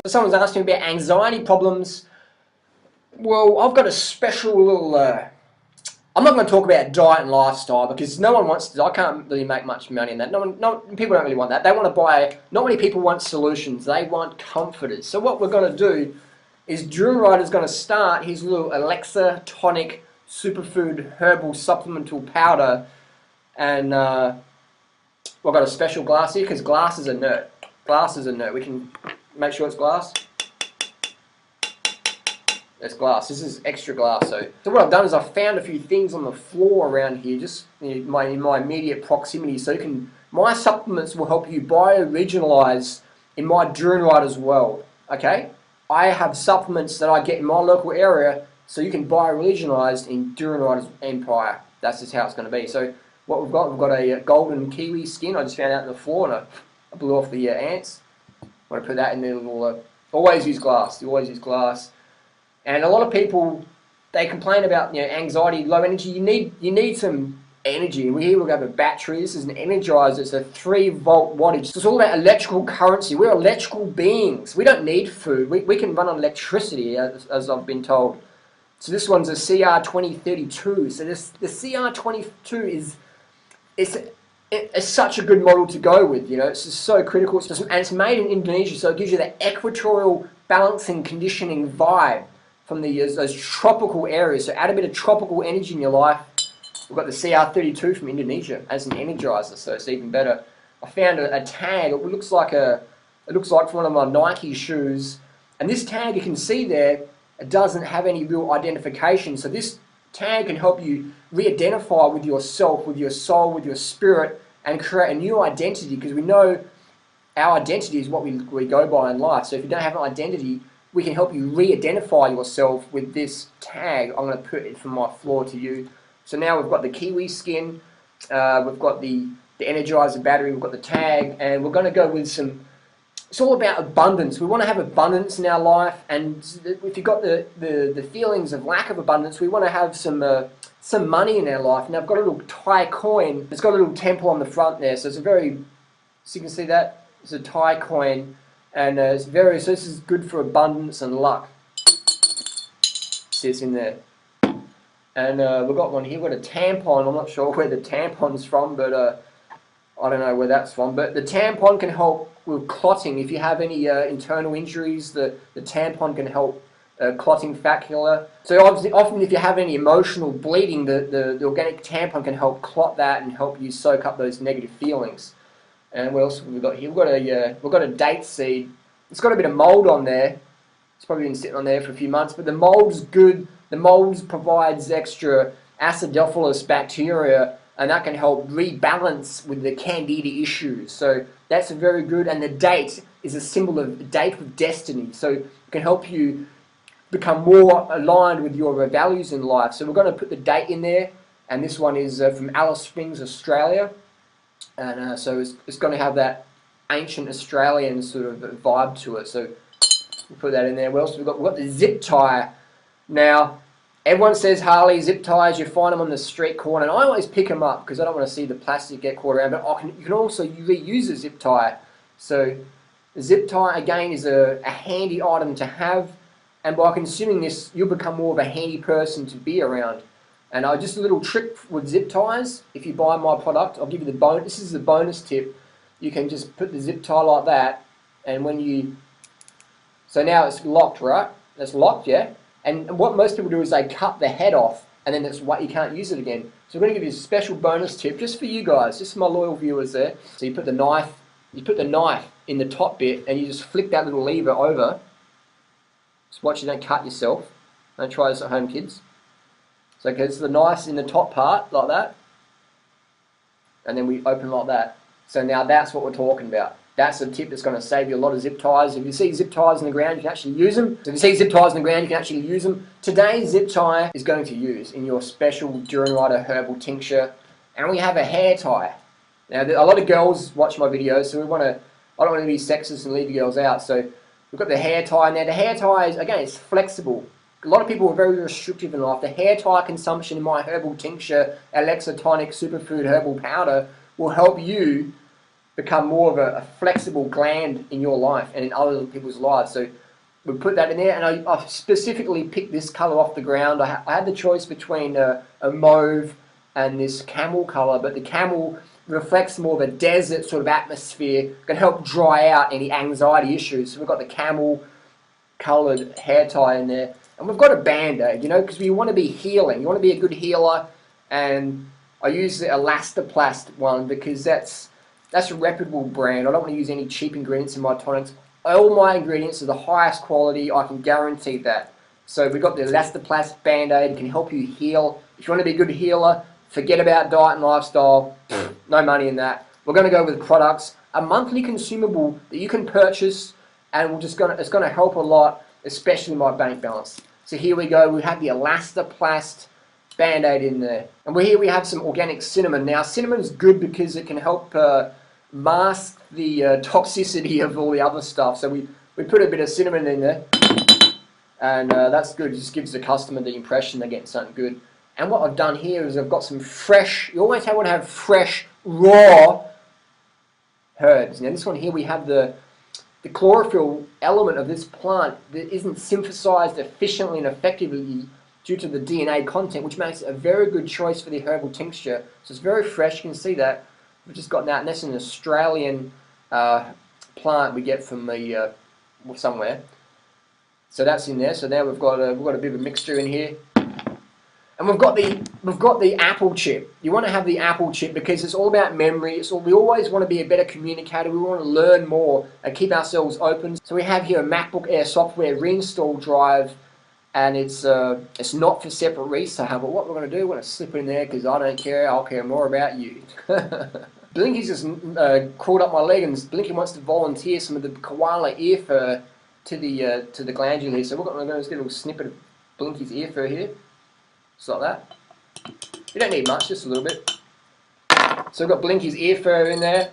Someone's asking me about anxiety problems. Well, I've got a special little... I'm not going to talk about diet and lifestyle because no one wants to... I can't really make much money in that. People don't really want that. They want to buy... Not many people want solutions. They want comforters. So what we're going to do is Drew Ryder's going to start his little Alexa Tonic Superfood Herbal Supplemental Powder. And we've got a special glass here because glass is inert. Glass is inert. We can make sure it's glass. It's glass. This is extra glass. So what I've done is I've found a few things on the floor around here, just in my immediate proximity. So my supplements will help you bio-regionalize in my Drew Ryder's world. Okay, I have supplements that I get in my local area, so you can bio-regionalize in Drew Ryder's empire. That's just how it's going to be. So what we've got a golden kiwi skin. I just found out on the floor, and I blew off the ants. I'm going to put that in there. Little. Always use glass. You always use glass. And a lot of people, they complain about anxiety, low energy. You need some energy. Here we have a battery. This is an energizer. It's a 3-volt wattage. So it's all about electrical currency. We're electrical beings. We don't need food. We can run on electricity, as I've been told. So this one's a CR2032. So the CR22 it's such a good model to go with. It's just so critical. And it's made in Indonesia, so it gives you that equatorial balancing conditioning vibe from those tropical areas. So add a bit of tropical energy in your life. We've got the CR32 from Indonesia as an energizer, so it's even better. I found a tag. It looks like one of my Nike shoes, and this tag, you can see there, it doesn't have any real identification. So this tag can help you re-identify with yourself, with your soul, with your spirit, and create a new identity, because we know our identity is what we go by in life. So if you don't have an identity, we can help you re-identify yourself with this tag. I'm going to put it from my floor to you. So now we've got the kiwi skin, we've got the energizer battery, we've got the tag, and we're going to go with some... It's all about abundance. We want to have abundance in our life, and if you've got the feelings of lack of abundance, we want to have some money in our life. Now I've got a little Thai coin. It's got a little temple on the front there, so it's so you can see that it's a Thai coin, and so this is good for abundance and luck. Sits in there, and we've got one here. We've got a tampon. I'm not sure where the tampon's from, but I don't know where that's from. But the tampon can help with clotting. If you have any internal injuries, the tampon can help clotting facula. So often if you have any emotional bleeding, the organic tampon can help clot that and help you soak up those negative feelings. And what else have we got here? We've got a date seed. It's got a bit of mold on there. It's probably been sitting on there for a few months, but the mold's good. The mold provides extra acidophilus bacteria, and that can help rebalance with the candida issues. So that's very good. And the date is a symbol of date with destiny. So it can help you become more aligned with your values in life. So we're going to put the date in there. And this one is from Alice Springs, Australia. And so it's going to have that ancient Australian sort of vibe to it. So we'll put that in there. What else have we got? We've got the zip tie. Now, everyone says Harley zip ties, you find them on the street corner, and I always pick them up because I don't want to see the plastic get caught around, but you can also reuse a zip tie. So the zip tie, again, is a handy item to have, and by consuming this, you'll become more of a handy person to be around. And just a little trick with zip ties, if you buy my product, I'll give you the bonus. This is the bonus tip. You can just put the zip tie like that, and so now it's locked, right? That's locked, yeah? And what most people do is they cut the head off, and then that's what you can't use it again. So we're going to give you a special bonus tip just for you guys, just for my loyal viewers there. So you put the knife in the top bit, and you just flick that little lever over. Just watch you don't cut yourself. Don't try this at home, kids. So it's the knife's in the top part like that, and then we open like that. So now that's what we're talking about. That's a tip that's going to save you a lot of zip ties. If you see zip ties in the ground, you can actually use them. So if you see zip ties in the ground, you can actually use them. Today's zip tie is going to use in your special Drew Ryder herbal tincture. And we have a hair tie. Now, a lot of girls watch my videos, so I don't want to be sexist and leave the girls out. So we've got the hair tie. Now, the hair tie is, again, it's flexible. A lot of people are very restrictive in life. The hair tie consumption in my herbal tincture, Alexa Tonic Superfood Herbal Powder, will help you become more of a flexible gland in your life and in other people's lives. So we put that in there, and I specifically picked this colour off the ground. I had the choice between a mauve and this camel colour, but the camel reflects more of a desert sort of atmosphere, can help dry out any anxiety issues. So we've got the camel coloured hair tie in there, and we've got a band-aid, you know, because we want to be healing. You want to be a good healer, and I use the Elastoplast one because that's a reputable brand. I don't want to use any cheap ingredients in my tonics. All my ingredients are the highest quality, I can guarantee that. So we've got the Elastoplast Band-Aid, it can help you heal. If you want to be a good healer, forget about diet and lifestyle, no money in that. We're going to go with products, a monthly consumable that you can purchase, and it's going to help a lot, especially my bank balance. So here we go, we have the Elastoplast Band-Aid in there. And here we have some organic cinnamon. Now cinnamon's good because it can help mask the toxicity of all the other stuff. So we put a bit of cinnamon in there, and that's good. It just gives the customer the impression they're getting something good. And what I've done here is I've got some fresh, you always want to have fresh, raw herbs. Now this one here, we have the chlorophyll element of this plant that isn't synthesized efficiently and effectively due to the DNA content, which makes it a very good choice for the herbal tincture. So it's very fresh, you can see that. We've just gotten out, and that's an Australian plant we get from somewhere. So that's in there. So now we've got a bit of a mixture in here, and we've got the apple chip. You want to have the apple chip because it's all about memory. We always want to be a better communicator. We want to learn more and keep ourselves open. So we have here a MacBook Air software reinstall drive, and it's not for separate resale. But what we're going to do, we're going to slip it in there because I don't care. I'll care more about you. Blinky's just crawled up my leg, and Blinky wants to volunteer some of the koala ear fur to the glandular here. So we're going to just get a little snippet of Blinky's ear fur here, just like that. You don't need much, just a little bit. So we've got Blinky's ear fur in there,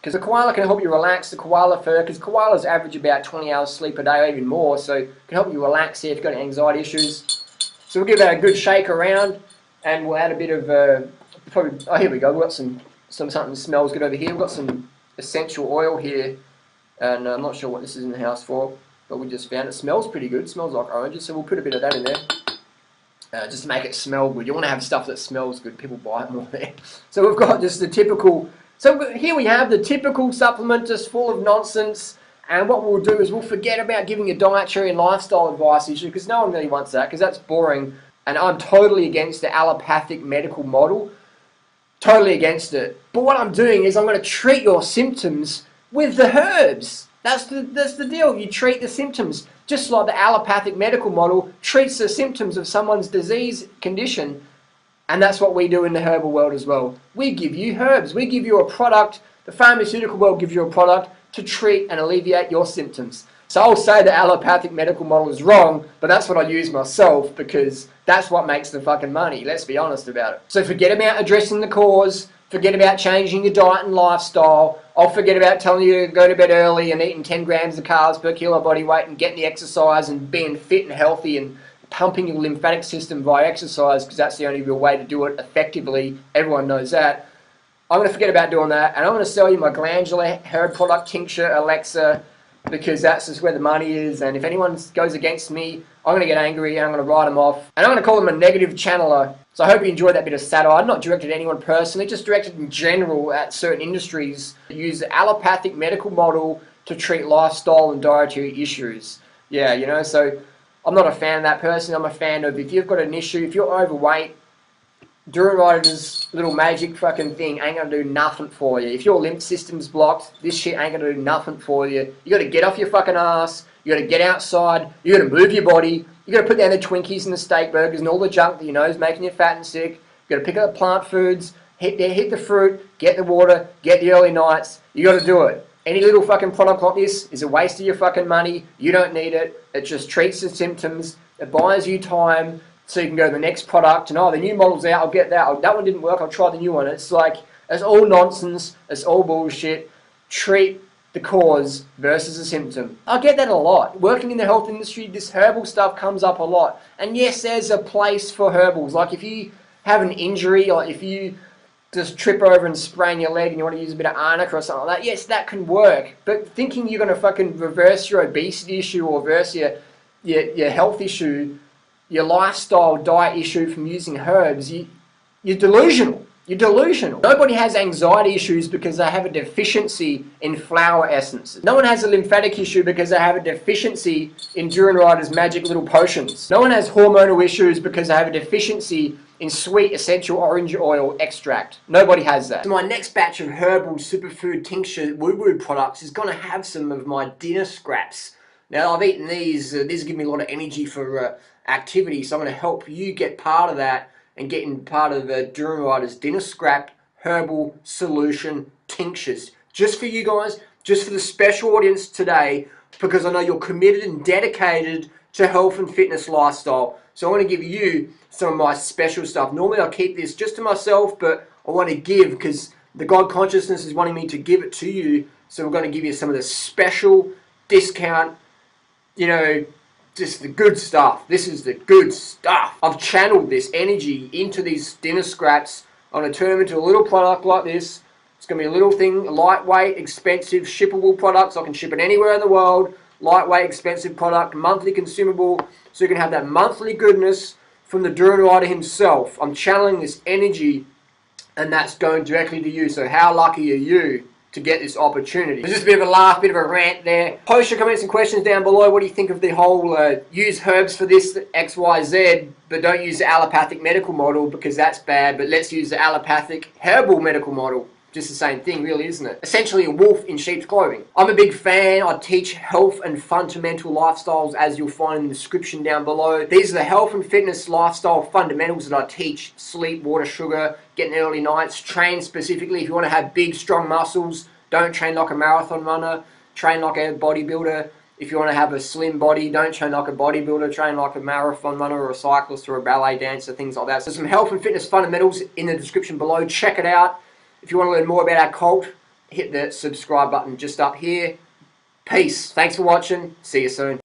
because the koala can help you relax. The koala fur, because koalas average about 20 hours sleep a day, or even more, so it can help you relax here if you've got any anxiety issues. So we'll give that a good shake around, and we'll add a bit of probably. Oh, here we go. We've got something that smells good over here. We've got some essential oil here, and I'm not sure what this is in the house for, but we just found it. Smells pretty good. It smells like oranges, so we'll put a bit of that in there. Just to make it smell good. You want to have stuff that smells good. People buy it more there. So we've got just the typical. So here we have the typical supplement, just full of nonsense. And what we'll do is we'll forget about giving a dietary and lifestyle advice issue, because no one really wants that, because that's boring. And I'm totally against the allopathic medical model. Totally against it. But what I'm doing is I'm going to treat your symptoms with the herbs. That's the deal. You treat the symptoms. Just like the allopathic medical model treats the symptoms of someone's disease condition. And that's what we do in the herbal world as well. We give you herbs. We give you a product. The pharmaceutical world gives you a product to treat and alleviate your symptoms. So I'll say the allopathic medical model is wrong, but that's what I use myself, because that's what makes the fucking money. Let's be honest about it. So forget about addressing the cause. Forget about changing your diet and lifestyle. I'll forget about telling you to go to bed early and eating 10 grams of carbs per kilo body weight and getting the exercise and being fit and healthy and pumping your lymphatic system via exercise, because that's the only real way to do it effectively. Everyone knows that. I'm going to forget about doing that, and I'm going to sell you my glandular herb product tincture, Alexa, because that's just where the money is. And if anyone goes against me, I'm going to get angry and I'm going to write them off. And I'm going to call them a negative channeler. So I hope you enjoyed that bit of satire. I'm not directed at anyone personally, just directed in general at certain industries that use the allopathic medical model to treat lifestyle and dietary issues. Yeah, you know, so I'm not a fan of that person. I'm a fan of, if you've got an issue, if you're overweight, Durarider's little magic fucking thing ain't gonna do nothing for you. If your lymph system's blocked, this shit ain't gonna do nothing for you. You gotta get off your fucking ass. You gotta get outside. You gotta move your body. You gotta put down the Twinkies and the steak burgers and all the junk that you know is making you fat and sick. You gotta pick up the plant foods, hit the fruit, get the water, get the early nights. You gotta do it. Any little fucking product like this is a waste of your fucking money. You don't need it. It just treats the symptoms. It buys you time, so you can go to the next product, and oh, the new model's out, I'll get that. Oh, that one didn't work, I'll try the new one. It's like, it's all nonsense, it's all bullshit. Treat the cause versus the symptom. I get that a lot. Working in the health industry, this herbal stuff comes up a lot. And yes, there's a place for herbals. Like if you have an injury, or if you just trip over and sprain your leg and you want to use a bit of arnica or something like that, yes, that can work. But thinking you're going to fucking reverse your obesity issue or reverse your health issue, your lifestyle diet issue from using herbs, you're delusional. You're delusional. Nobody has anxiety issues because they have a deficiency in flower essences. No one has a lymphatic issue because they have a deficiency in Durandrider's magic little potions. No one has hormonal issues because they have a deficiency in sweet essential orange oil extract. Nobody has that. So my next batch of herbal superfood tincture woo-woo products is going to have some of my dinner scraps. Now I've eaten these. These give me a lot of energy for activity, so I'm going to help you get part of that and getting part of Durandrider's dinner scrap herbal solution tinctures. Just for you guys, just for the special audience today, because I know you're committed and dedicated to health and fitness lifestyle. So I want to give you some of my special stuff. Normally I keep this just to myself, but I want to give because the God consciousness is wanting me to give it to you. So we're going to give you some of the special discount, just the good stuff. This is the good stuff. I've channeled this energy into these dinner scraps. I'm going to turn them into a little product like this. It's going to be a little thing, lightweight, expensive, shippable products. I can ship it anywhere in the world. Lightweight, expensive product, monthly consumable. So you can have that monthly goodness from the Durandrider himself. I'm channeling this energy and that's going directly to you. So how lucky are you to get this opportunity? It's just a bit of a laugh, bit of a rant there. Post your comments and questions down below. What do you think of the whole use herbs for this XYZ, but don't use the allopathic medical model because that's bad, but let's use the allopathic herbal medical model. Just the same thing, really, isn't it? Essentially a wolf in sheep's clothing. I'm a big fan. I teach health and fundamental lifestyles, as you'll find in the description down below. These are the health and fitness lifestyle fundamentals that I teach. Sleep, water, sugar, getting early nights, train specifically. If you want to have big, strong muscles, don't train like a marathon runner. Train like a bodybuilder. If you want to have a slim body, don't train like a bodybuilder. Train like a marathon runner or a cyclist or a ballet dancer, things like that. So some health and fitness fundamentals in the description below. Check it out. If you want to learn more about our cult, hit the subscribe button just up here. Peace. Thanks for watching. See you soon.